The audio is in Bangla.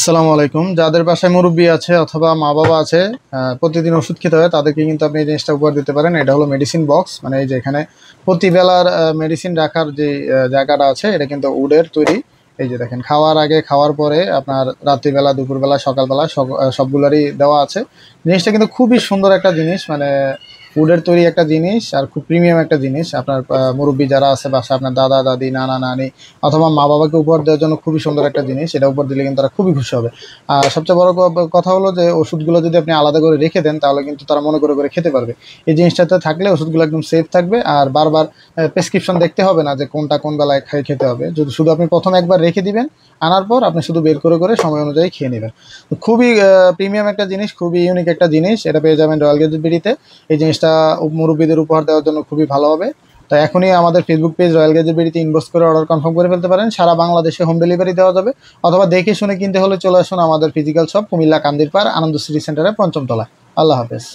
আসসালামু আলাইকুম। যাদের বাসায় মুরব্বি আছে অথবা মা বাবা আছে, প্রতিদিন ওষুধ খেতে হয়, তাদেরকে কিন্তু আপনি এই জিনিসটা উপহার দিতে পারেন। এটা হলো মেডিসিন বক্স, মানে এই যে এখানে প্রতিবেলার মেডিসিন রাখার যে জায়গাটা আছে, এটা কিন্তু উডের তৈরি। এই যে দেখেন, খাওয়ার আগে, খাওয়ার পরে, আপনার রাত্রিবেলা, দুপুরবেলা, সকালবেলা সবগুলারই দেওয়া আছে। জিনিসটা কিন্তু খুবই সুন্দর একটা জিনিস, মানে উডের তৈরি একটা জিনিস, আর খুব প্রিমিয়াম একটা জিনিস। আপনার মুরব্বি যারা আছে বাসা, আপনার দাদা দাদি, নানা নানি অথবা মা বাবাকে উপহার দেওয়ার জন্য খুবই সুন্দর একটা জিনিস। এটা উপহার দিলে কিন্তু তারা খুবই খুশি হবে। আর সবচেয়ে বড় কথা হলো যে ওষুধগুলো যদি আপনি আলাদা করে রেখে দেন, তাহলে কিন্তু তারা মনে করে করে খেতে পারবে। এই জিনিসটাতে থাকলে ওষুধগুলো একদম সেফ থাকবে, আর বারবার প্রেসক্রিপশন দেখতে হবে না যে কোনটা কোন বেলায় খেতে হবে। যদি শুধু আপনি প্রথমে একবার রেখে দিবেন, আনার পর আপনি শুধু বের করে করে সময় অনুযায়ী খেয়ে নেবেন। তো খুবই প্রিমিয়াম একটা জিনিস, খুবই ইউনিক একটা জিনিস। এটা পেয়ে যাবেন রয়্যাল গ্যাজেট বিডিতে। এই জিনিসটা মুরব্বীদের উপহার দেওয়ার জন্য খুবই ভালো হবে। তো এখনই আমাদের ফেসবুক পেজ রয়্যাল গ্যাজেট বিডিতে ইনবক্স করে অর্ডার কনফার্ম করে ফেলতে পারেন। সারা বাংলাদেশে হোম ডেলিভারি দেওয়া যাবে, অথবা দেখে শুনে কিনতে হলে চলে আসুন আমাদের ফিজিক্যাল শপ কুমিল্লা কান্দিরপাড় আনন্দ সিটি সেন্টারে ৫ম তলায়। আল্লাহ হাফেজ।